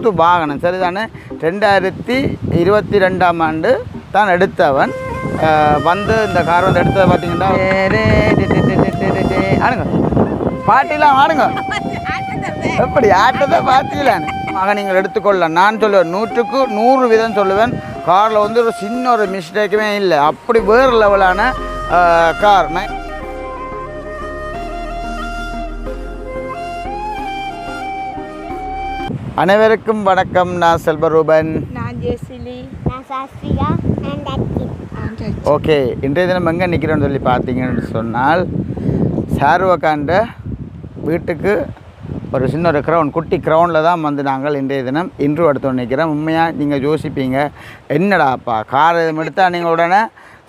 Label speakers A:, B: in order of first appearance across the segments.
A: புது வாகனம் சரிதானே. 2022ஆம் ஆண்டு தான் எடுத்தவன். வந்து இந்த கார் வந்து எடுத்ததை பார்த்தீங்கன்னா ஆடுங்க பாட்டிலாம் ஆடுங்க எப்படி ஆட்டத்தை பார்த்தீங்களான்னு மகன் நீங்கள் எடுத்துக்கொள்ளலாம். நான் சொல்லுவேன் 100க்கு 100 வீதம் சொல்லுவேன். காரில் வந்து ஒரு சின்ன ஒரு மிஸ்டேக்குமே இல்லை. அப்படி வேறு லெவலான கார். அனைவருக்கும் வணக்கம். நான் செல்வரூபன்.
B: நான் ஜெசிலி.
C: நான் சாஸ்திரியா.
A: ஓகே, இன்றைய தினம் எங்கே நிற்கிறோன்னு சொல்லி பார்த்தீங்கன்னு சொன்னால் ஷாருக்காண்ட வீட்டுக்கு ஒரு சின்ன ஒரு கிரவுண்ட், குட்டி கிரவுண்டில் தான் வந்து நாங்கள் இன்றைய தினம் இன்ட்ரோ எடுத்து நிற்கிறோம். உண்மையாக நீங்கள் யோசிப்பீங்க, என்னடாப்பா கார் எதுவும் எடுத்தால் நீங்கள் உடனே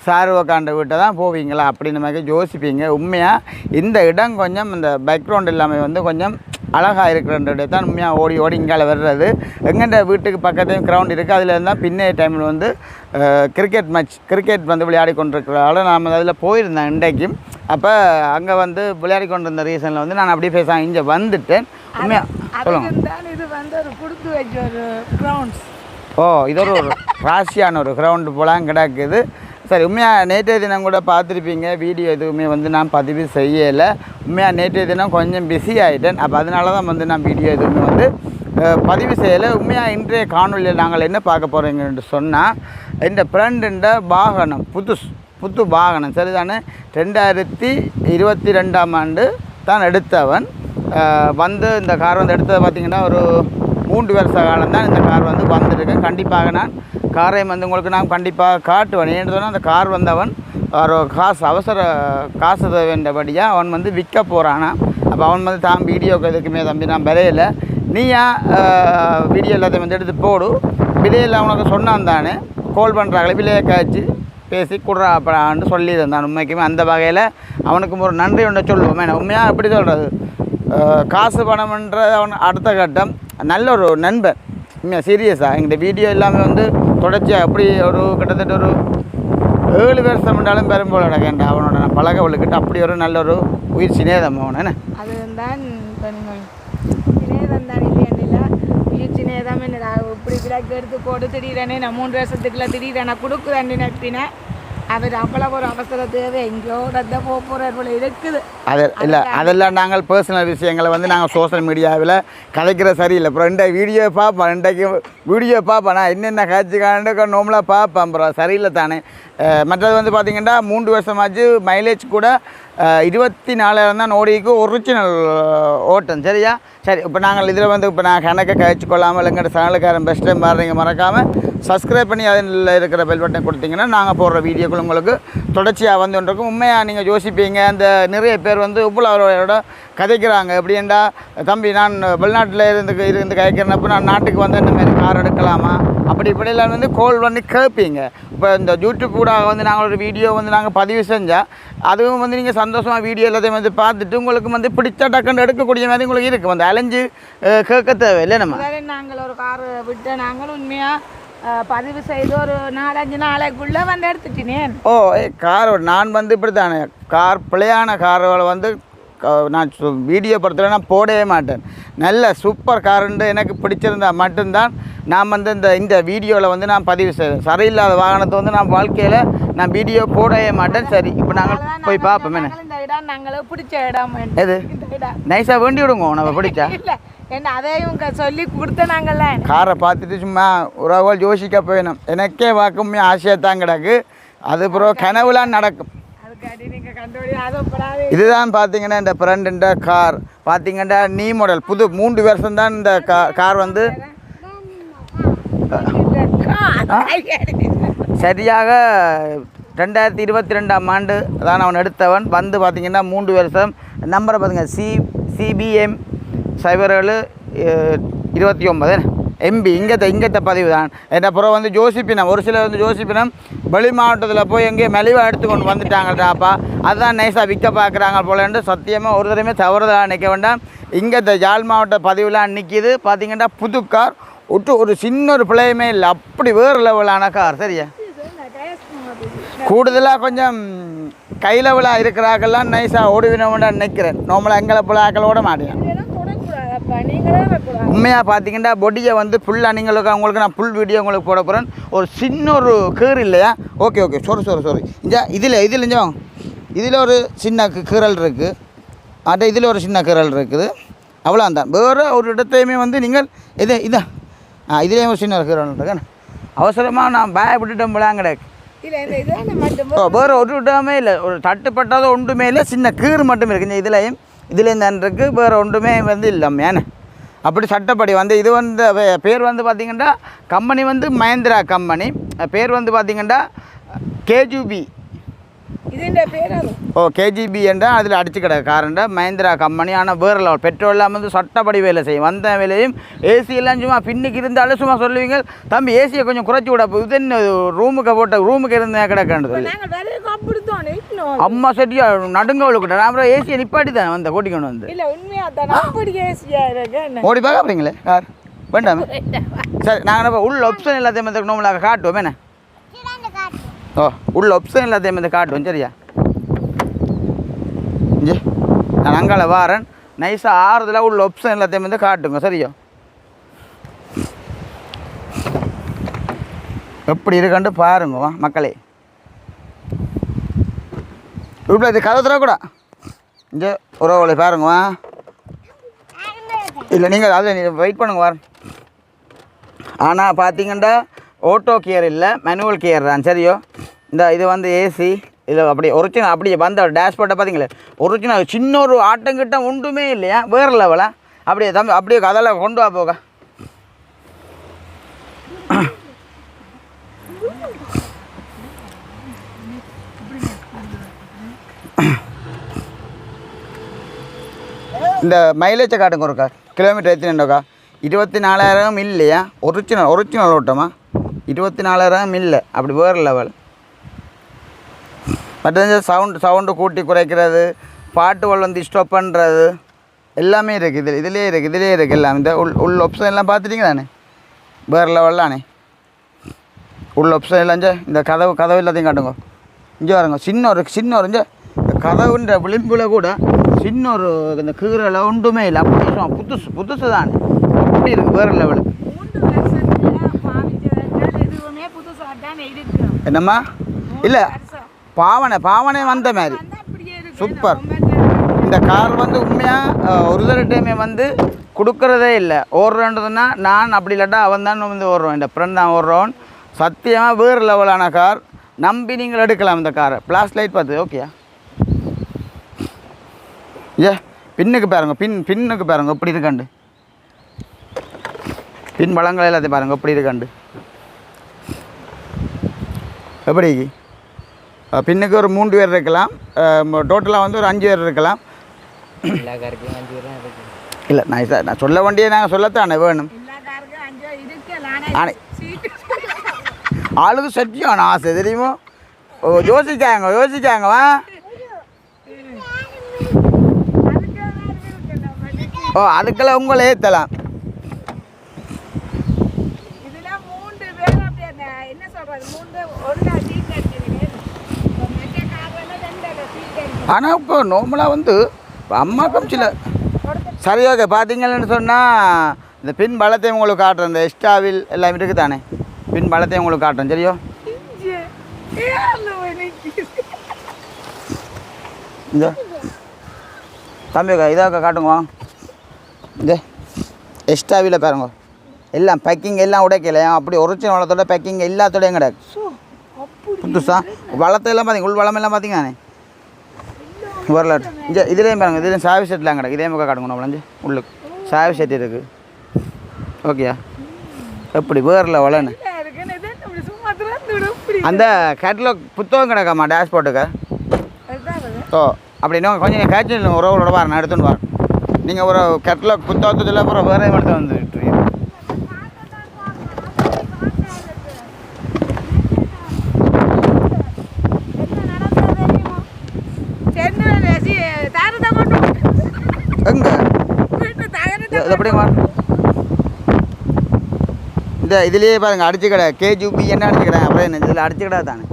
A: ஷாருக்காண்ட வீட்டை தான் போவீங்களா அப்படின்னு மாதிரி யோசிப்பீங்க. உண்மையாக இந்த இடம் கொஞ்சம் இந்த பேக்ரவுண்ட் இல்லாமல் வந்து கொஞ்சம் அழகாக இருக்கிற தான் உண்மையாக ஓடி ஓடி இங்கால வர்றது. எங்கள்கிட்ட வீட்டுக்கு பக்கத்தையும் கிரவுண்ட் இருக்குது. அதில் இருந்தால் பின்னைய டைமில் வந்து கிரிக்கெட் வந்து விளையாடி கொண்டிருக்கிறதால நாம் அதில் போயிருந்தேன் இன்றைக்கும். அப்போ அங்கே வந்து விளையாடி கொண்டிருந்த ரீசனில் வந்து நான் அப்படியே பேச இங்கே வந்துட்டேன். உண்மையாக சொல்லுங்கள்.
B: இது வந்து ஒரு கொடுத்து வச்ச ஒரு கிரவுண்ட்ஸ்.
A: இது ஒரு ராசியான ஒரு கிரவுண்டு போலாம் கிடக்குது. சரி, உண்மையாக நேற்றைய தினம் கூட பார்த்துருப்பீங்க. வீடியோ எதுவுமே வந்து நான் பதிவு செய்யலை. உண்மையாக நேற்றைய தினம் கொஞ்சம் பிஸி ஆகிட்டேன். அப்போ அதனால தான் வந்து நான் வீடியோ எதுவுமே வந்து பதிவு செய்யலை. உண்மையாக இன்றைய காணொலியில் நாங்கள் என்ன பார்க்க போகிறோங்கன்னு சொன்னால், இந்த ஃப்ரெண்டுன்ற வாகனம் புது வாகனம் சரிதானே. 2022ஆம் ஆண்டு தான் எடுத்தவன். வந்து இந்த கார் வந்து எடுத்ததை பார்த்திங்கன்னா ஒரு 3 வருஷ காலம் தான் இந்த கார் வந்து வந்துருக்கேன். கண்டிப்பாக நான் காரை வந்து உங்களுக்கு நான் கண்டிப்பாக காட்டுவேன். ஏன்னு சொன்னால் அந்த கார் வந்து அவன் ஒரு அவசர காசு வேண்டபடியாக அவன் வந்து விற்க போகிறானா. அப்போ அவன் வந்து தான் வீடியோக்கு எதுக்குமே தம்பி நான் விலையில நீயா வீடியோ எல்லாத்தையும் வந்து எடுத்து போடு, விலையில் அவனுக்கு சொன்னான் தானே, கால் பண்ணுறாங்களே விலையை காய்ச்சி பேசி கொடுறான்னு சொல்லியிருந்தான். உண்மைக்குமே அந்த வகையில் அவனுக்கும் ஒரு நன்றி ஒன்று சொல்லுவோம். ஏன்னா உண்மையாக எப்படி சொல்கிறது, காசு பணம்ன்ற அவன் அடுத்த கட்டம். நல்ல ஒரு நண்பன் உண்மையாக சீரியஸாக. எங்கள் வீடியோ எல்லாமே வந்து தொடர்ச்சியாக அப்படி ஒரு கிட்டத்தட்ட ஒரு 7 வருஷம் என்றாலும் பெரும்போல் நடக்கேன்டா அவனோட நான் பழக வழுக்கிட்டு. அப்படி ஒரு நல்ல ஒரு உயிர் சிநேதம் அவன். என்ன
B: அது தான் சிநேதம் தான் இல்லையா, உயிர் சிநேதம். என்னடா இப்படி கிடக்கு எடுத்து போட்டு திடீரெனே நான் 3 வருஷத்துக்குள்ள திடீரென கொடுக்குறேன்னு நட்டினேன். அவர் அவ்வளோ ஒரு அவசர தேவை எங்கேயோ ரத்த போகிற இருக்குது.
A: அது இல்லை, அதெல்லாம் நாங்கள் பர்சனல் விஷயங்களை வந்து நாங்கள் சோஷியல் மீடியாவில் கதைக்கிற சரியில்லை. அப்புறம் வீடியோ பார்ப்பேன், இன்றைக்கு வீடியோ பார்ப்பேன். நான் என்னென்ன காட்சி காண்டு நோம்பலாக பார்ப்பேன். அப்புறம் சரியில்லை தானே. மற்றது வந்து பார்த்திங்கன்னா 3 வருஷமாச்சு. மைலேஜ் கூட 24,000 தான் ஓடிக்கு ஒரிஜினல் ஓட்டம். சரியா? சரி, இப்போ நாங்கள் இதில் வந்து இப்போ நான் கணக்கை கழிச்சு கொள்ளாமல் எங்கிட்ட சேனலுக்காரன் பெஸ்ட் டைம் பாருங்க, மறக்காமல் சப்ஸ்கிரைப் பண்ணி அதில் இருக்கிற பெல் பட்டன் கொடுத்தீங்கன்னா நாங்கள் போடுற வீடியோக்கள் உங்களுக்கு தொடர்ச்சியாக வந்து ஒன்றிருக்கும். உண்மையாக நீங்கள் யோசிப்பீங்க, அந்த நிறைய பேர் வந்து அவரோட கதைக்கிறாங்க. எப்படின்னா, தம்பி நான் வெளிநாட்டில் இருந்து கதைக்கிறப்போ நான் நாட்டுக்கு வந்து இந்த மாதிரி கார் எடுக்கலாமா அப்படி இப்படிலாம் வந்து கால் பண்ணி கேட்பீங்க. இப்போ இந்த யூடியூப் கூட வந்து நாங்கள் ஒரு வீடியோ வந்து நாங்கள் பதிவு செஞ்சால் அதுவும் வந்து நீங்கள் சந்தோஷமாக வீடியோ எல்லாத்தையும் வந்து பார்த்துட்டு உங்களுக்கு வந்து பிடிச்ச டக்குன்னு எடுக்கக்கூடிய மாதிரி உங்களுக்கு இருக்குது. வந்து அலைஞ்சு கேட்க தேவையில்லை. நம்ம
B: நாங்கள் ஒரு கார் விட்டு நாங்கள் உண்மையாக பதிவு செய்து ஒரு 4-5 நாளைக்குள்ளே வந்து எடுத்துட்டினேன்.
A: கார் நான் வந்து இப்படி தானே, கார் பிழையான கார்களை வந்து நான் வீடியோ படத்தில் நான் போடவே மாட்டேன். நல்ல சூப்பர் காருண்டு எனக்கு பிடிச்சிருந்தால் மட்டும்தான் நான் வந்து இந்த வீடியோவில் வந்து நான் பதிவு செய்வேன். சரியில்லாத வாகனத்தை வந்து நான் வாழ்க்கையில் நான் வீடியோ போடவே மாட்டேன். சரி, இப்போ நாங்கள் போய் பார்ப்போம்.
B: இந்த இடம் நாங்கள் பிடிச்ச இடம்.
A: எது நைஸாக வேண்டி விடுங்க நம்ம பிடிச்சா
B: இல்லை என்ன அதையும் சொல்லி கொடுத்த நாங்கள்ல
A: காரை பார்த்துட்டு சும்மா ஒரு யோசிக்க போயிடும். எனக்கே வாக்குமே ஆசையாக தான் கிடக்கு. அது அப்புறம் கனவுலாம் நடக்கும். இதுதான் பார்த்தீங்கன்னா இந்த ஃப்ரெண்டுன்ற கார் பார்த்தீங்கன்னா நீ மாடல் புது 3 வருஷம் தான் இந்த கார் வந்து சரியாக 2022ஆம் ஆண்டு தான் அவன் எடுத்தவன். வந்து பார்த்திங்கன்னா 3 வருஷம். நம்பரை பார்த்திங்க CBM 0729 MB இங்கத்த பதிவு தான். என்ன அப்புறம் வந்து ஜோசிப்பினம் ஒரு சிலர் வந்து ஜோசிப்பினம் வெளி மாவட்டத்தில் போய் எங்கேயும் மெலிவாக எடுத்துக்கொண்டு வந்துட்டாங்கடாப்பா, அதுதான் நைஸாக விற்க பார்க்குறாங்க போலன்னு சத்தியமாக ஒரு தடவை தவறுதலாக நிற்க வேண்டாம். இங்கே யாழ் மாவட்ட பதிவுலாம் நிற்கிது. பார்த்திங்கன்னா புது கார் ஒரு சின்ன ஒரு பிள்ளையுமே இல்லை. அப்படி வேறு லெவலான கார். சரியா? கூடுதலாக கொஞ்சம் கைலெவலாக இருக்கிறாக்கெல்லாம் நைஸாக ஓடுவினோம்னு நினைக்கிறேன். நார்மலாக எங்களை போல ஆக்கள் ஓட மாட்டேன்.
B: நீங்களே வைக்கலாம்.
A: உண்மையாக பார்த்தீங்கன்னா பொடியை வந்து ஃபுல்லாக உங்களுக்கு நான் ஃபுல் வீடியோ உங்களுக்கு போட போகிறேன். ஒரு சின்ன ஒரு கீறு இல்லையா? ஓகே ஓகே சாரி இங்கே இதில் இங்கே வாங்க. இதில் ஒரு சின்ன கீறல் இருக்குது, அதே இதில் ஒரு சின்ன கீறல் இருக்குது, அவ்வளோதான். வேறு ஒரு இடத்தையுமே வந்து நீங்கள் இதான் இதுலேயும் ஒரு சின்ன கீறல் இருக்கு. அவசரமாக நான் பேக் விட்டுட்டேன் போலாம் கிடையாது. வேறு ஒரு இடமே இல்லை, ஒரு தட்டுப்பட்டாதோ ஒன்றுமே இல்லை, சின்ன கீறு மட்டும் இருக்குங்க. இதுலேயும் தான் இருக்குது, வேறு ஒன்றுமே வந்து இல்லாமல் அப்படி சட்டப்படி வந்து இது வந்து பேர் வந்து பார்த்திங்கன்னா கம்பெனி வந்து மஹேந்திரா கம்பெனி, பேர் வந்து பார்த்திங்கன்னா கேஜிபி. கேஜிபி என்றால் அதில் அடிச்சு கிடக்கு காரண்ட மஹேந்திரா கம்பெனி. ஆனால் வேறு லெவல் பெட்ரோல்லாம் வந்து சட்டப்படி வேலை செய்யும். வந்த வேலையும் ஏசி எல்லாம் சும்மா பின்னுக்கு இருந்தாலும் சும்மா சொல்லுவீங்க, தம்பி ஏசியை கொஞ்சம் குறைச்சி விட இது என்ன ரூமுக்கு இருந்தேன் கிடக்காண்டு அம்மா சரியா நடுங்க விழுக்கிட்ட. நான் அப்புறம் ஏசியை நிப்பாட்டி தான் வந்த கூட்டிக்கொண்டு வந்து ஓடி பார்க்க அப்படிங்களே யார் வேண்டாமே. சரி நாங்கள் உள்ள ஆப்ஷன் எல்லாத்தையும் வந்து நம்மளாக காட்டுவோம் என்ன. உள்ள ஆப்ஷன் எல்லாத்தையும் வந்து காட்டுவோம் சரியா. ஜி நான் அங்கால வாரேன், நைஸாக ஆறுதலாக உள்ள ஆப்ஷன் எல்லாத்தையும் வந்து காட்டுங்க சரியா. எப்படி இருக்காண்டு பாருங்க மக்களே. இப்படி இது கதை தர கூட இங்கே உறவுகளை பாருங்க. இல்லை நீங்கள் அதை வெயிட் பண்ணுங்க வரேன். ஆனால் பார்த்தீங்கன்னா ஆட்டோ கியர் இல்லை, மேனுவல் கியர் தான் சரியோ. இது வந்து ஏசி இதில் அப்படியே ஒரிஜினல் அப்படியே வந்த டேஷ்போர்ட்டை பார்த்தீங்களே ஒரிஜினல், சின்ன ஒரு ஆட்டங்கிட்ட ஒன்றுமே இல்லையா, வேறு லெவலா. அப்படியே தம்பி அப்படியே அதெல்லாம் கொண்டு வா போக. இந்த மைலேஜை காட்டுங்க ஒருக்கா. கிலோமீட்டர் எத்தனைக்கா? 24,000 இல்லையா? ஒரிஜினல் ஓட்டமா 24,000 இல்லை. அப்படி வேறு லெவல். மற்ற சவுண்டு கூட்டி குறைக்கிறது, பாட்டுகள் வந்து ஸ்டாப் பண்ணுறது எல்லாமே இருக்குது. இதிலே இருக்குது எல்லாம். இந்த உள்ள ஆப்ஷன் எல்லாம் பார்த்துட்டீங்க தானே, வேறு லெவல் தானே. உள்ள ஆப்ஷன் எல்லாம் இந்த கதவு எல்லாத்தையும் காட்டுங்க. இங்கே வருங்க, சின்ன ஒரு இந்த கதவுன்ற விளிம்பில் கூட சின்ன ஒரு இந்த கீரை ஒன்றுமே இல்லை. அப்படி புதுசு தானே, அப்படி இருக்குது வேறு லெவலுக்கு. என்னம்மா இல்லை பாவனை வந்த மாதிரி சூப்பர். இந்த கார் வந்து உண்மையாக ஒரு தடவை டைமே வந்து கொடுக்குறதே இல்லை. ஓடுறேன்றதுன்னா நான் அப்படி இல்லாட்டா அவன் தான் வந்து ஓடுறோம், இந்த ஃப்ரெண்ட் தான் ஓடுறோன். சத்தியமாக வேறு லெவலான கார், நம்பி நீங்கள் எடுக்கலாம் இந்த காரை. ஃப்ளாஷ் லைட் பார்த்து ஓகேயா. பின்னுக்கு பாருங்க, பின்னுக்கு பாருங்க எப்படி இருக்காண்டு. பின் பழங்கள் எல்லாத்தையும் பாருங்க எப்படி இருக்காண்டு. எப்படி பின்னுக்கு ஒரு 3 பேர் இருக்கலாம், டோட்டலாக வந்து ஒரு 5 பேர் இருக்கலாம். இல்லை நான் சொல்ல வேண்டிய நாங்கள் சொல்லத்தானே வேணும். ஆளுக்கு சத்தியம் ஆசை தெரியுமோ. யோசிக்காங்க வா. அதுக்கெல்லாம் உங்களை ஏற்றலாம். ஆனால் இப்போ நார்மலாக வந்து அம்மாக்கும் சில சரி ஓகே பார்த்தீங்கன்னு சொன்னால் இந்த பின் பலத்தையும் உங்களுக்கு காட்டுறேன். இந்த எக்ஸ்ட்ராவில் எல்லாம் இருக்குது தானே, பின் பலத்தையும் உங்களுக்கு காட்டுறேன் சரியோ. இந்த தம்பிக்கா இதாக்கா காட்டுங்க. இந்த எக்ஸ்ட்ராவில் பாருங்க, எல்லாம் பேக்கிங் எல்லாம் உடைக்கலையா, அப்படி ஒரிஜினல் வளத்தோட பேக்கிங் எல்லாத்தோடையும் கிடையாது. புதுசா வளர்த்தெல்லாம் பார்த்தீங்க, உள் வளமெல்லாம் பார்த்தீங்கண்ணே வரலாற்று. இங்கே இதுலேயும் பாருங்க, இதுலேயும் சாவி செட்லாம் கிடக்கு. இதே முக்கா காட்டுங்க நம்மளஞ்சு உள்ளுக்கு சாவி செட் இருக்குது ஓகேயா. எப்படி வேறில் வளன்னு அந்த கேட்டலாக் புத்தகம் கிடக்காமா டேஷ்போர்ட்டுக்கு. அப்படி இன்னும் கொஞ்சம் கேட்சல் உறவுகளோட வர நான் எடுத்துன்னு வரேன். நீங்கள் ஒரு கேட்டலாக் புத்தகத்தில் அப்புறம் வேறு எடுத்து வந்துட்டு எங்க எப்படிங்க இந்த இதுலேயே பாருங்க அடிச்சு கடை கேஜிபி என்ன அடிச்சு கடை. அப்புறம் என்ன இதில் அடிச்சு கடை தானே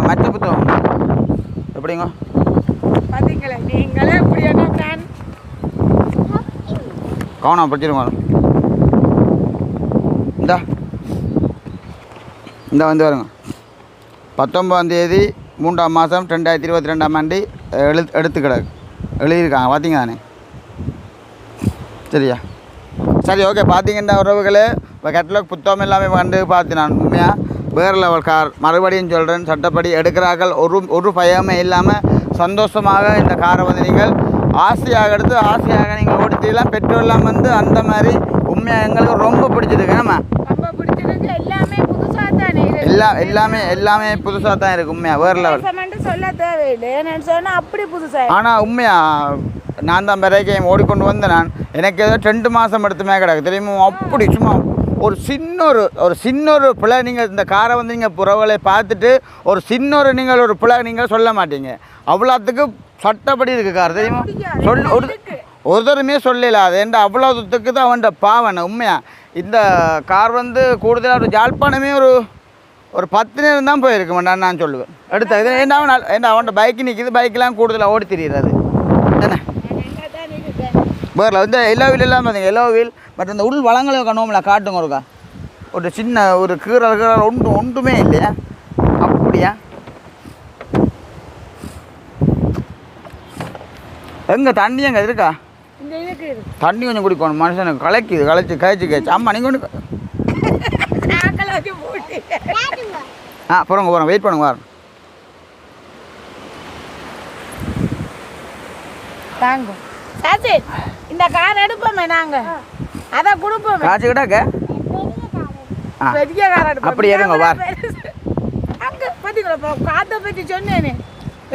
A: மற்ற புத்தகம் எப்படிங்க பார்த்தீங்களா நீங்களே கவனம் படிச்சிருங்க இந்த வந்து வருங்க 19ஆம் தேதி 3ஆம் மாதம் 2022ஆம் ஆண்டு எடுத்து கிடக்கு எழுதியிருக்காங்க பார்த்தீங்க தானே சரியா சரி ஓகே பார்த்தீங்கன்னா உறவுகளே இப்போ கேட்டலாக் புத்தகம் எல்லாமே வந்து பார்த்து நான் உண்மையாக வேறு லெவல் கார் மறுபடியும் சொல்கிறேன் சட்டப்படி எடுக்கிறார்கள் ஒரு பயமே இல்லாமல் சந்தோஷமாக இந்த காரை வந்து நீங்கள் ஆசையாக எடுத்து ஆசையாக நீங்கள் ஓடித்தீங்களாம் பெட்ரோல்லாம் வந்து அந்த மாதிரி உண்மையாக எங்களுக்கு ரொம்ப பிடிச்சிருக்கு நம்ம
B: ரொம்ப பிடிச்சிருக்கு எல்லாமே புதுசாக தானே
A: எல்லாமே புதுசாக தான் இருக்குது உண்மையாக வேறு லெவல்
B: சொல்ல தேவையில்லை என்னன்னு சொன்னால் அப்படி புதுசாக
A: ஆனால் உண்மையாக நான் தான் பிறகு ஓடிக்கொண்டு வந்தேன் நான் எனக்கு ஏதோ 2 மாதம் எடுத்துமே கிடக்கு தெரியுமா அப்படி சும்மா ஒரு சின்ன ஒரு பிள்ளை நீங்கள் இந்த காரை வந்து நீங்கள் புறவலை பார்த்துட்டு ஒரு நீங்கள் ஒரு பிள்ளை நீங்கள் சொல்ல மாட்டீங்க அவ்வளோத்துக்கு சட்டப்படி இருக்குது கார் தெரியுமா ஒருத்தருமே சொல்லல அது என்ற அவ்வளோத்துக்கு தான் அவன்கிட்ட பாவனை உண்மையாக இந்த கார் வந்து கூடுதலாக ஒரு ஜாழ்ப்பாணமே ஒரு 10 நேரம் தான் போயிருக்கு மாட்டான் நான் சொல்லுவேன் எடுத்த இது ஏன்னா அவன்கிட்ட பைக்கு நிற்கிது பைக்கெலாம் கூடுதலாக ஓடி தெரியுது என்ன வேறில் வந்து எல்லோ வீல் எல்லாம் பார்த்தீங்க எல்லோ வீல் பட் இந்த உள் வளங்களை கண்ணுவோம்ல காட்டுங்க ஒருக்கா ஒரு சின்ன ஒரு கீரல் ஒன்றுமே இல்லையா அப்படியா எங்கே தண்ணி எங்கே இருக்கா தண்ணி கொஞ்சம் குடிக்கணும் மனுஷனுக்கு கழிச்சு ஆமாம் நீங்கள் ஒன்று போகிறோங்க வெயிட் பண்ணுங்க வாரம்
B: தாங்க சாச்சி இந்த கார் எடுப்போமே நாங்கள் அதை கொடுப்போம்
A: காய்ச்சி கிட்டாக்க
B: பெரிய கார் எடுப்போம்
A: அப்படி ஏறுங்க வார்
B: அங்கே பார்த்தீங்களா காற்றை பற்றி சொன்னேனே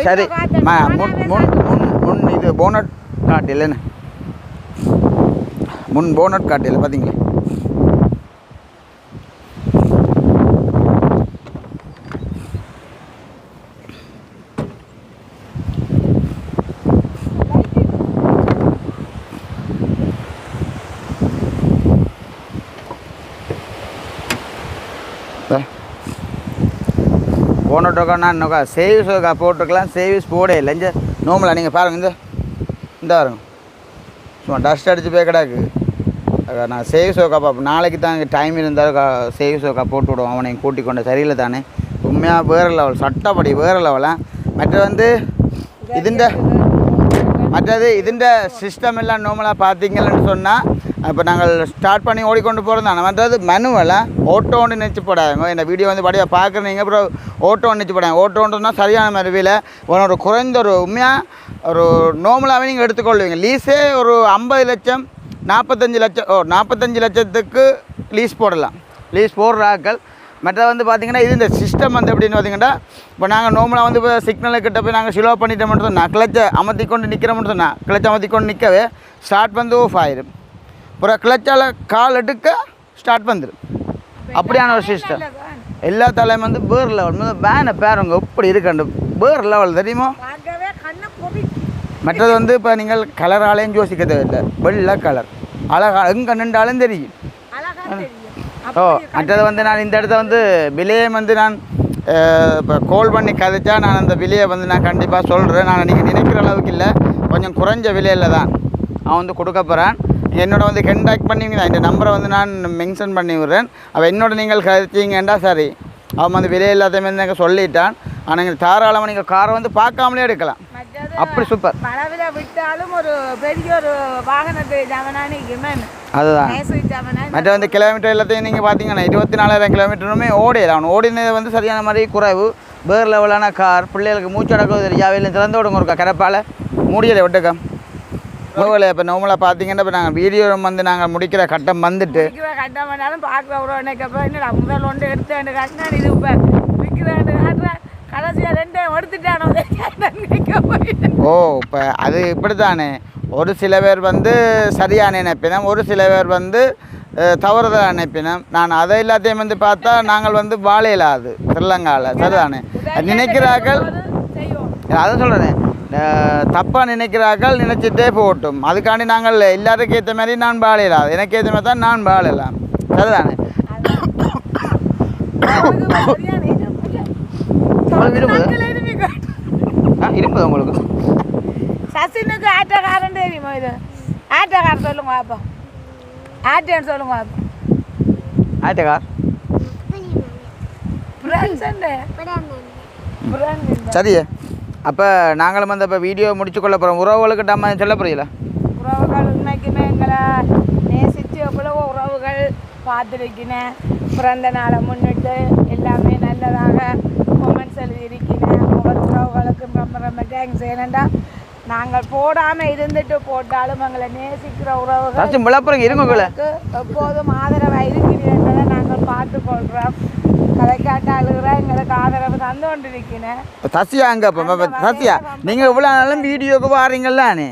A: சரி முன் இது போனட் காட்டில்லைன்னு முன் போனட் காட்டில் பார்த்தீங்களே போனட்டோக்கா நான் இன்னொக்கா சேவிஸோக்கா போட்டுருக்கலாம் சேவிஸ் போடே இல்லை இந்த நோம்பலா நீங்கள் பாருங்கள் இந்த பாருங்க சும்மா டஸ்ட் அடித்து போய் கிடாக்கு நான் சேவிஸோக்கா பார்ப்பேன் நாளைக்கு தான் டைம் இருந்தாலும் சேவிஸோக்கா போட்டு விடுவோம் அவனை கூட்டிக் கொண்டு சரியில்லை தானே உண்மையாக வேறு லெவல் சட்டப்படி வேறு லெவலாக மற்ற வந்து இதுண்ட சிஸ்டம் எல்லாம் நார்மலாக பார்த்தீங்கன்னு சொன்னால் இப்போ நாங்கள் ஸ்டார்ட் பண்ணி ஓடிக்கொண்டு போகிறது தானே மற்றது மனுவலாக ஓட்டோ ஒன்று நினச்சி போடாங்க இந்த வீடியோ வந்து படியாக பார்க்குறீங்க அப்புறம் ஓட்டோ நினச்சி போடாங்க ஓட்டோன்றதுனா சரியான மருவியில் ஒரு குறைந்த ஒரு உண்மையாக ஒரு நார்மலாகவே நீங்கள் எடுத்துக்கொள்வீங்க லீஸே ஒரு 50 லட்சம் 45 லட்சத்துக்கு லீஸ் போடலாம் லீஸ் போடுறாக்கள் மற்ற வந்து பார்த்திங்கன்னா இது இந்த சிஸ்டம் வந்து எப்படின்னு பார்த்தீங்கன்னா இப்போ நாங்கள் நார்மலாக வந்து இப்போ சிக்னலுக்கிட்ட போய் நாங்கள் ஸ்லோ பண்ணிட்டோம்னு சொன்னால் கிளச்சை அமர்த்தி கொண்டு நிற்கிறோம்னு சொன்னால் கிளச்சை அமர்த்தி கொண்டு நிற்கவே ஸ்டார்ட் வந்து ஆஃப் ஆயிடும் அப்புறம் கிளச்சால் கால் எடுக்க ஸ்டார்ட் வந்துடும் அப்படியான ஒரு சிஸ்டம் எல்லா தலையும் வந்து வேறு லெவல் வேனை பேருங்க எப்படி இருக்காண்டு வேறு லெவல் தெரியுமா மற்றது வந்து இப்போ நீங்கள் கலராலேயும் யோசிக்க தேவையில்லை வெள்ளை கலர் அழகாக எங்கே நின்றாலும் தெரியும் மற்றது வந்து நான் இந்த இடத்த வந்து விலையை வந்து நான் இப்போ கால் பண்ணி கதைச்சா நான் அந்த விலையை வந்து நான் கண்டிப்பாக சொல்கிறேன் நான் நீங்கள் நினைக்கிற அளவுக்கு இல்லை கொஞ்சம் குறைஞ்ச விலையில் தான் அவன் வந்து கொடுக்க போகிறான் என்னோட வந்து கண்டாக்ட் பண்ணிங்கன்னா இந்த நம்பரை வந்து நான் மென்ஷன் பண்ணி விடுறேன் அவள் என்னோட நீங்கள் கதைச்சிங்கண்டா சரி அவன் வந்து விலை எல்லாத்தையுமே எனக்கு சொல்லிட்டான் ஆனால் நீங்கள் தாராளமாக நீங்கள் காரை வந்து பார்க்காமலே எடுக்கலாம் அப்படி சூப்பர்
B: மழை விட்டாலும் ஒரு பெரிய ஒரு வாகனத்தை
A: அதுதான் மற்ற வந்து கிலோமீட்டர் எல்லாத்தையும் நீங்கள் பார்த்தீங்கன்னா 24,000 கிலோமீட்டருமே ஓடிடலாம் ஓடினது வந்து சரியான மாதிரி குறைவு வேறு லெவலான கார் பிள்ளைகளுக்கு மூச்சடக்கம் தெரியாவில் திறந்து விடுங்க இருக்கா கரப்பால் மூடியலை விட்டுக்கம் மூவலை இப்போ நோமலாக பார்த்தீங்கன்னா இப்போ நாங்கள் வீடியோ வந்து நாங்கள் முடிக்கிற கட்டம் வந்துட்டு
B: கட்டம் பண்ணாலும் பார்க்க விடுவோம் முதல் ஒன்று எடுத்து கட்டினான் இது இப்போ விற்கிறேன் காட்டுறேன் கடைசியாக 2 எடுத்துட்டானோ
A: ஓ இப்போ அது இப்படி தானே ஒரு சில பேர் வந்து சரியான நினைப்பினம் ஒரு சில பேர் வந்து தவறுதல் நினைப்பினம் நான் அதை எல்லாத்தையும் வந்து பார்த்தா நாங்கள் வந்து வாழையிலாது ஸ்ரீலங்காவில் சரிதானே நினைக்கிறார்கள் அதை சொல்கிறேன் தப்பாக நினைக்கிறார்கள் நினச்சிட்டே போட்டும் அதுக்காண்டி நாங்கள் எல்லாருக்கும் ஏற்ற மாதிரி நான் வாழையிலாது எனக்கு ஏற்ற மாதிரி தான் நான் வாழைலாம் சரிதானே இருப்பது உங்களுக்கு
B: சசினுக்கு ஆட்டோக்காரன் தெரியுமா இது ஆட்டோக்காரன் சொல்லுங்க அப்பா ஆட்டேன்னு சொல்லுங்க
A: ஆயிட்டக்கா சரி அப்போ நாங்களும் வந்து இப்போ வீடியோ முடிச்சு கொள்ள போகிறோம் உறவுகளுக்கு நம்ம சொல்ல போறீங்களா
B: உறவுகள் உண்மைக்குமே எங்களை நேசித்து எவ்வளவோ உறவுகள் பார்த்துருக்கினேன் பிறந்த நாளை முன்னிட்டு எல்லாமே நல்லதாக கொமெண்ட்ஸ் எழுதியிருக்கிறேன் ஒவ்வொரு உறவுகளுக்கும் ரொம்ப ரொம்ப தேங்க்ஸ் ஏனெண்டா நாங்கள் போடாமல் இருந்துட்டு போட்டாலும் எங்களை நேசிக்கிற உறவுகள்
A: விளப்புறங்க இருங்களுக்கு
B: எப்போதும் ஆதரவாக இருக்கிறீர்கள் என்பதை நாங்கள் பார்த்துக்கொள்கிறோம் கதைக்காட்ட அழுகிற எங்களுக்கு ஆதரவு தந்து கொண்டு இருக்கிறேன்
A: சசியா அங்கே சசியா நீங்கள் இவ்வளோ நாளும் வீடியோக்கு வாரீங்கல்லானே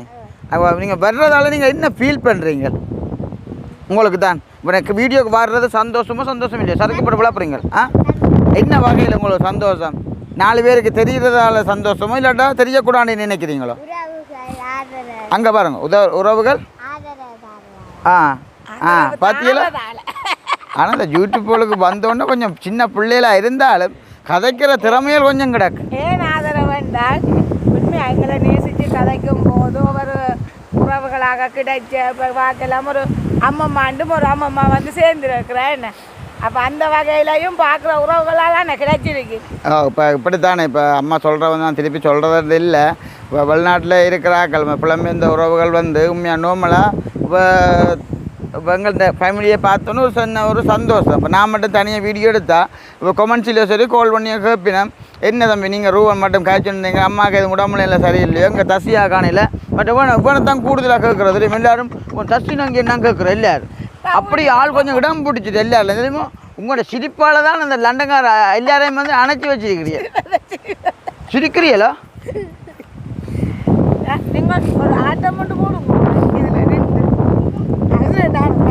A: நீங்கள் வர்றதால நீங்கள் என்ன ஃபீல் பண்ணுறீங்க உங்களுக்கு தான் இப்போ வீடியோக்கு வர்றது சந்தோஷமோ சந்தோஷம் இல்லையா சரக்குப்பட்டு விளப்புறீங்க ஆ என்ன வகையில் உங்களுக்கு சந்தோஷம் 4 பேருக்கு தெரியறதால சந்தோஷமோ இல்லாட்டா தெரியக்கூடாதுன்னு நினைக்கிறீங்களோ அங்கே பாருங்க உறவுகள் ஆ ஆ பார்த்தீங்களா ஆனால் இந்த யூடியூப்புகளுக்கு வந்தோடனே கொஞ்சம் சின்ன பிள்ளைகளாக இருந்தாலும் கதைக்கிற திறமையில் கொஞ்சம் கிடக்கு
B: ஏன் ஆதரவு என்றால் உண்மையாக எங்களை நேசித்து கதைக்கும் போது ஒரு உறவுகளாக கிடைச்ச பார்க்கலாம் ஒரு அம்மம்மாண்டும் ஒரு அம்மம்மா வந்து சேர்ந்துருக்கிறேன் என்ன அப்போ அந்த வகையிலையும் பார்க்குற உறவுகளால் நான் கிடைச்சிருக்கு
A: இப்போ இப்படித்தானே இப்போ அம்மா சொல்கிறவங்க தான் திருப்பி சொல்கிறது இல்லை இப்போ வெளிநாட்டில் இருக்கிறாக்கள் புலம்பெயர்ந்த உறவுகள் வந்து உண்மையாக நோமலாக இப்போ எங்கள் இந்த ஃபேமிலியை பார்த்தோன்னு ஒரு சந்தோஷம் இப்போ நான் மட்டும் தனியாக வீடியோ எடுத்தால் இப்போ கொமெண்ட்ஸில் சரி கால் பண்ணி கேட்பினேன் என்ன தம்பி நீங்கள் ரூபன் மட்டும் காய்ச்சிருந்தீங்க அம்மாவுக்கு எதுவும் உடம்புல இல்லை சரியில்லையோ இங்கே தசியாக காணையில் பட் இவனை தான் கூடுதலாக கேட்குறது எல்லாரும் தசி நாங்கள் என்ன கேட்குறோம் எல்லாரும் அப்படி ஆள் கொஞ்சம் இடம் பிடிச்சிட்டு எல்லாரும் தெரியுமோ உங்களோட சிரிப்பால் தான் அந்த லண்டன்கார எல்லாரையும் வந்து அணைச்சி வச்சிருக்கிறீங்க சிரிக்கிறீங்களா
B: நீங்கள் ஒரு ஆட்டம் மட்டும் போடுங்க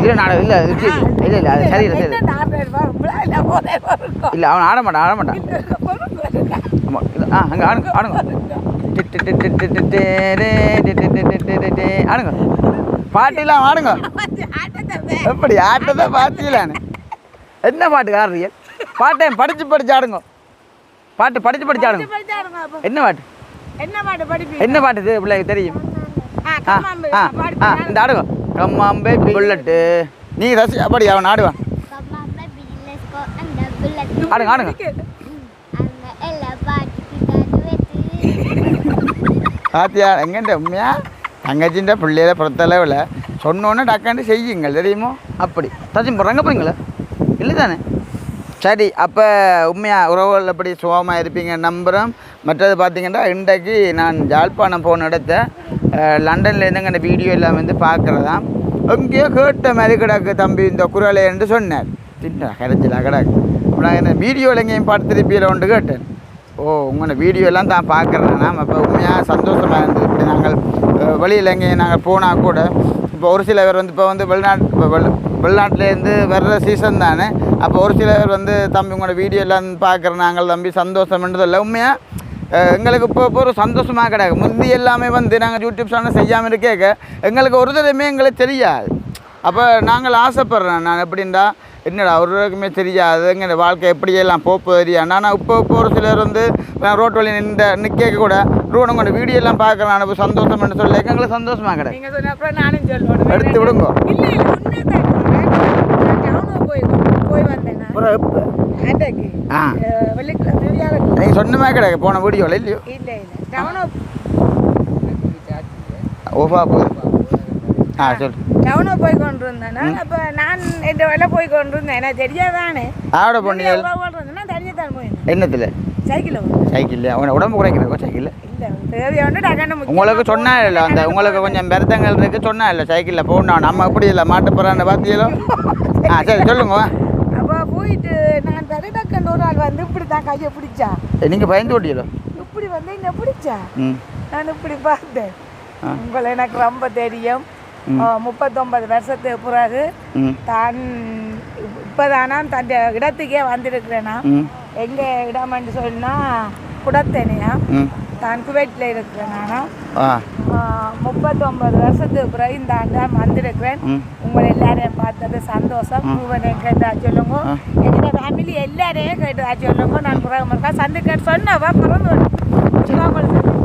A: இல்லை நாடகம் இல்லை இல்லை இல்லை அது சரியில்லை சரி இல்லை அவன் ஆட மாட்டான் ஆமாம் ஆ அங்கே ஆடுங்க ஆடுங்க பாட்டிலாம் ஆடுங்க எப்படி ஆட்டத்தை பார்த்தீங்களான்னு என்ன பாட்டு ஆடுறீங்க பாட்டை படிச்சு ஆடுங்க பாட்டு படிச்சு ஆடுங்க என்ன பாட்டு என்ன பாட்டு இது பிள்ளைக்கு தெரியும் இந்த ஆடுங்க கம்மாம்பே புல்லட்டு நீ ரசி அப்படி அவன் ஆடுவான் ஆடுங்க பாத்தியா எங்கன்ற உண்மையா தங்கச்சின்ற பிள்ளையில பொறுத்தளவில் சொன்னோன்னே டக்காண்டு செய்யுங்கள் தெரியுமோ அப்படி தச்சு போடுறாங்க போறீங்களா இல்லை தானே சரி அப்போ உண்மையாக உறவுகள் எப்படி சுகமாக இருப்பீங்க நம்புகிறோம் மற்றது பார்த்தீங்கன்னா இன்றைக்கு நான் யாழ்ப்பாணம் போன இடத்த லண்டனில் இருந்துங்க அந்த வீடியோ எல்லாம் வந்து பார்க்குறதான் எங்கேயோ கேட்ட மாதிரி கிடக்கு தம்பி இந்த குரலை என்று சொன்னார் சின்ன கரைச்சலா கிடக்கு நான் என்ன வீடியோவில் எங்கேயும் பார்த்து திருப்பியில் ஒன்று கேட்டேன் ஓ உங்களோட வீடியோ எல்லாம் தான் பார்க்குறேன்னா அப்போ உண்மையாக சந்தோஷமாக இருந்தது இப்படி நாங்கள் வெளியில் எங்கேயும் நாங்கள் போனால் கூட இப்போ ஒரு சில பேர் வந்து இப்போ வந்து வெளிநாட்டிலேருந்து வர்ற சீசன் தானே அப்போ ஒரு சில பேர் வந்து தம்பி உங்களோட வீடியோ எல்லாம் பார்க்குறேன் நாங்கள் தம்பி சந்தோஷம்ன்றதில்லை உண்மையாக எங்களுக்கு இப்போ ஒரு சந்தோஷமாக கிடையாது முந்தி எல்லாமே வந்து நாங்கள் யூடியூப் சேனல் செய்யாமல் இருக்கேக்க எங்களுக்கு ஒரு தடவையுமே எங்களுக்கு தெரியாது அப்போ நாங்கள் ஆசைப்பட்றேன் நான் எப்படின்னா என்னடா அவருக்குமே தெரியாது எங்கள் வாழ்க்கை எப்படியெல்லாம் போப்போ தெரியாது ஆனால் இப்போ ஒரு சிலர் வந்து ரோட் வழி நிற்க கூட ரூடம் கொண்டு வீடியோ எல்லாம் பார்க்குறேன் நான் இப்போ சந்தோஷம்னு சொல்லி எங்களுக்கு சந்தோஷமாக கிடையாது
B: நானும் சொல்லுவேன்
A: எடுத்து விடுங்க நீங்கள் சொன்னமே கிடையாது போன வீடியோவில் இல்லையோ ஓஃபா போகுது சொல்லு
B: டவுனுக்கு போய் கொண்டு இருந்தேன் அப்போ நான் எந்த வேலை போய் கொண்டு இருந்தேன் எனக்கு தெரியாதானே
A: ஆட பொண்ணு
B: தனியாக தான் போயிருந்தேன்
A: என்னத்தில் சைக்கிள் அவனை உடம்பு குறைக்கிறக்கோ சைக்கிள் உங்களுக்கு சொன்னா இல்லை அந்த உங்களுக்கு கொஞ்சம் பெருத்தங்கள் இருக்கு சொன்னா இல்லை சைக்கிளில் போகணும் நம்ம அப்படி இல்லை மாட்டு போகிறான்னு பார்த்தீங்களோ சரி சொல்லுங்க
B: அப்போ போயிட்டு நான் பெருடக்கன் ஒரு ஆள் வந்து இப்படி தான் கையை பிடிச்சா
A: நீங்கள் பயந்து ஓட்டியலோ
B: இப்படி வந்து என்ன பிடிச்சா நான் இப்படி பார்த்தேன் உங்களை எனக்கு ரொம்ப தெரியும் 39 வருஷத்துக்கு பிறகு தான் இப்போதானா தன் இடத்துக்கே வந்திருக்கிறேன்னா எங்கள் இடம்னு சொன்னால் குடத்தேனையா தான் குவைட்டில் இருக்கிறேன்னா 39 வருஷத்துக்கு பிறகு இந்த ஆண்டு வந்திருக்கிறேன் உங்களை எல்லாரையும் பார்த்தது சந்தோஷம் பூவனை கேட்டா சொல்லுங்க எங்கள் ஃபேமிலி எல்லாரையும் கேட்டதா சொல்லுங்க நான் பிறகு சந்திக்க சொன்னவா பிறந்து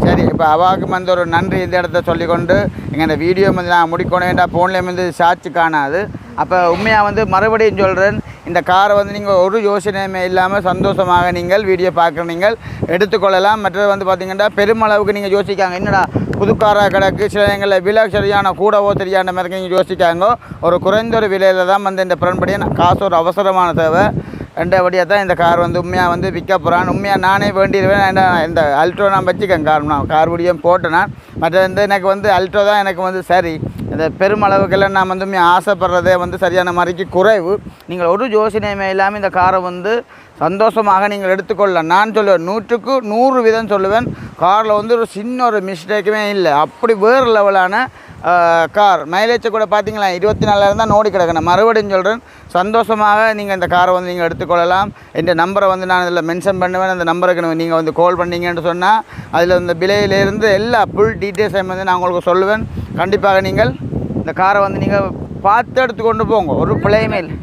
A: சரி இப்போ அவாவுக்கு வந்து ஒரு நன்றி இந்த இடத்த சொல்லிக்கொண்டு எங்கள் இந்த வீடியோ வந்து நான் முடிக்கணும் ஏன்டா ஃபோன்லேயே வந்து சாட்சி காணாது அப்போ உண்மையாக வந்து மறுபடியும் சொல்கிறேன், இந்த காரை வந்து நீங்கள் ஒரு யோசனையுமே இல்லாமல் சந்தோஷமாக நீங்கள் வீடியோ பார்க்குற நீங்கள் எடுத்துக்கொள்ளலாம். மற்றது வந்து பார்த்திங்கன்னா பெருமளவுக்கு நீங்கள் யோசிக்காங்க, என்னடா புதுக்காராக கிடக்கு, சில எங்களில் விலை சரியான கூடவோ தெரியாத மாதிரி நீங்கள் யோசிக்காங்க. ஒரு குறைந்த ஒரு விலையில் தான் வந்து இந்த பிறன்படியே காசு ஒரு அவசரமான தேவை. ரெண்டாவடியாக தான் இந்த கார் வந்து உண்மையாக வந்து விற்க போகிறான். உண்மையாக நானே வேண்டிடுவேன். இந்த அல்ட்ரோ நான் வச்சுக்கேன், கார் வீடியோ போட்டேன் நான். மற்ற வந்து எனக்கு வந்து அல்ட்ரோ தான் எனக்கு வந்து சரி. இந்த பெருமளவுக்கெல்லாம் நான் வந்து ஆசைப்படுறதே வந்து சரியான மாதிரிக்கு குறைவு. நீங்கள் ஒரு யோசனையுமே இல்லாமல் இந்த காரை வந்து சந்தோஷமாக நீங்கள் எடுத்துக்கொள்ளலாம். நான் சொல்லுவேன் 100க்கு 100 வீதம் சொல்லுவேன். காரில் வந்து ஒரு சின்ன ஒரு மிஸ்டேக்குமே இல்லை. அப்படி வேறு லெவலான கார். மைலேஜை கூட பார்த்தீங்களா 24 தான் ஓடி கிடக்கணும். மறுபடியும் சொல்கிறேன், சந்தோஷமாக நீங்கள் இந்த காரை வந்து நீங்கள் எடுத்துக்கொள்ளலாம். இந்த நம்பரை வந்து நான் இதில் மென்ஷன் பண்ணுவேன். அந்த நம்பருக்கு நீங்கள் வந்து கால் பண்ணீங்கன்னு சொன்னால் அதில் இந்த விலையிலேருந்து எல்லா ஃபுல் டீட்டெயில்ஸையும் வந்து நான் உங்களுக்கு சொல்லுவேன். கண்டிப்பாக நீங்கள் இந்த காரை வந்து நீங்கள் பார்த்து எடுத்துக்கொண்டு போங்க, ஒரு பிள்ளையுமே இல்லை.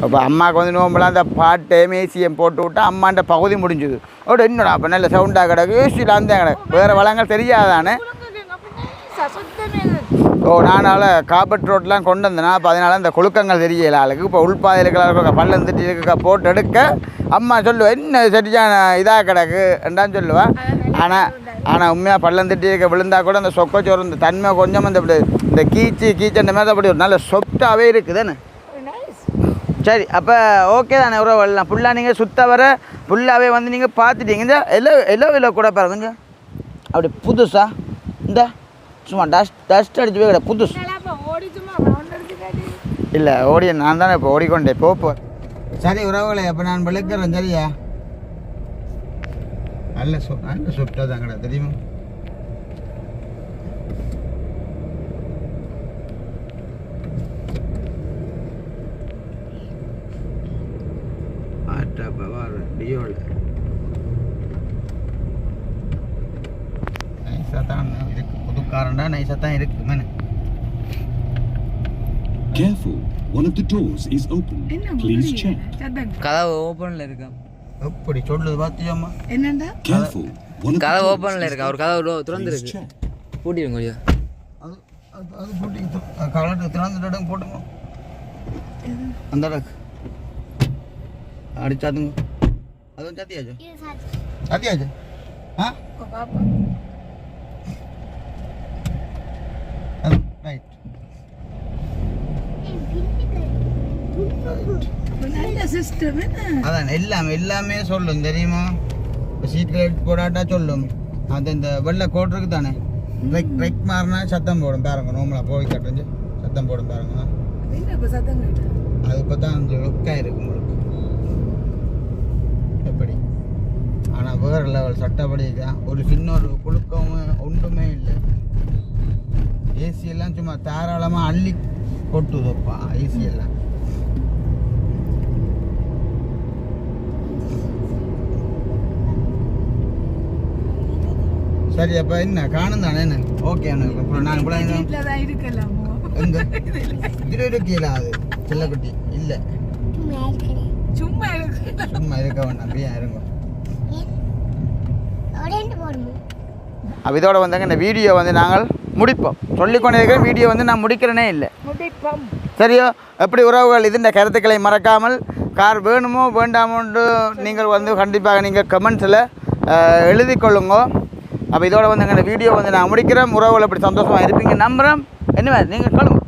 A: இப்போ அம்மாவுக்கு வந்து நோம்பலாம் அந்த பாட்டு ஏசியம் போட்டு விட்டா அம்மாண்ட பகுதி முடிஞ்சுது. ஓட என்னடா அப்போ நல்ல சவுண்டாக கிடக்கு, ஏசியில் அந்த கிடக்கு, வேறு வளங்கள் தெரியாதானே. நானால் காப்பட் ரோட்லாம் கொண்டு வந்தேன்னா அப்போ அதனால் இந்த குழுக்கங்கள் தெரியல ஆளுக்கு. இப்போ உள்பாதையில் பள்ளம் திட்டி இருக்க போட்டு எடுக்க அம்மா சொல்லுவேன், என்ன சரியான இதாக கிடக்கு என்றான்னு சொல்லுவேன். ஆனால் உண்மையாக பள்ளம் திட்டி இருக்க விழுந்தால் கூட அந்த சொக்கச்சோறு இந்த தன்மை கொஞ்சம் இந்த கீச்சண்ட மாதிரி அப்படி ஒரு நல்ல சொப்டாகவே இருக்குதுன்னு. சரி, அப்போ ஓகே தானே உறவு வரலாம். ஃபுல்லாக நீங்கள் சுத்த வர ஃபுல்லாகவே வந்து நீங்கள் பார்த்துட்டீங்க. இந்த எல்லோ கூட பாருங்க கொஞ்சம் அப்படி புதுசாக இந்த சும்மா டஸ்ட் அடிச்சு போய் கிடையாது புதுசு இல்லை. ஓடிய நான் தானே இப்போ ஓடிக்கொண்டேன் போப்போ. சரி உறவுகளை அப்போ நான் விளக்குறேன். சரியா, நல்ல சொப்டாக தான் கிடையாது தெரியுமா.
C: Careful, one of the doors is open. Please check.
D: கதவு ஓபன்ல இருக்கு.
A: எப்படி சொல்லுது பாத்தியாமா?
B: என்னடா?
C: Careful, one of the
D: கதவு
C: doors
D: ஓபன்ல இருக்கு. ஒரு கதவு திறந்து இருக்கு. பூட்டிடுங்க கொஞ்சம்.
A: அது பூட்டி கலட்டு திறந்துட்டு போட்டுங்க. அந்த இடக்கு அடிச்சாதுங்க. அதுவும் சாத்தியாச்சு. சாத்தியாச்சு. ஆ பாப்பா. ரைட்.
B: நல்ல சிஸ்டம் என்ன?
A: அதான் எல்லாமே சொல்லும் தெரியுமா. சீட் பெல்ட் போடாட்டா சொல்லும். அது இந்த வெள்ளை கோட் இருக்கு தானே, ரெக் மாறினா சத்தம் போடும் பாருங்க. நோம்பலா போய் கட்டுறது சத்தம் போடும் பாருங்க. அது இப்போ தான் அந்த லுக்காக இருக்கு உங்களுக்கு எப்படி. ஆனால் வேறு லெவல் சட்டப்படி ஒரு சின்ன ஒரு குழுக்கவும் ஒன்றுமே இல்லை. ஏசியெல்லாம் சும்மா தாராளமாக அள்ளி கொட்டுதப்பா ஏசியெல்லாம். சரி, அப்போ என்ன காணும் தானே என்ன ஓகே. அப்புறம் நான் கூட எங்க இது இருக்கீல அது செல்லக்குட்டி இல்லை, சும்மா இருக்க வேண்டாம். அப்படியே இருங்க. இதோட வந்தாங்க இந்த வீடியோ வந்து நாங்கள் முடிப்போம். சொல்லிக்கொண்டே இருக்கிற வீடியோ வந்து நான் முடிக்கிறேனே இல்லை. சரியோ? எப்படி உறவுகள் இந்த கருத்துக்களை மறக்காமல் கார் வேணுமோ வேண்டாமோன்று நீங்கள் வந்து கண்டிப்பாக நீங்கள் கமெண்ட்ஸில் எழுதி கொள்ளுங்க. அப்போ இதோட வந்து இந்த வீடியோ வந்து நான் முடிக்கிறேன். உறவுகள் அப்படி சந்தோஷமாக இருப்பீங்க நம்புகிறேன். என்ன நீங்கள் சொல்லுங்க,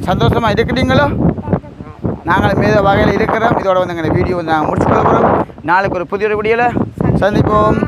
A: சந்தோஷமாக இருக்கிறீங்களோ? நாங்கள் மீத வகையில் இருக்கிறோம். இதோட வந்து எங்கள் வீடியோ வந்து நாங்கள் முடிச்சுக்கொள்ள போகிறோம். நாளைக்கு ஒரு புதிய வீடியோவில் சந்திப்போம்.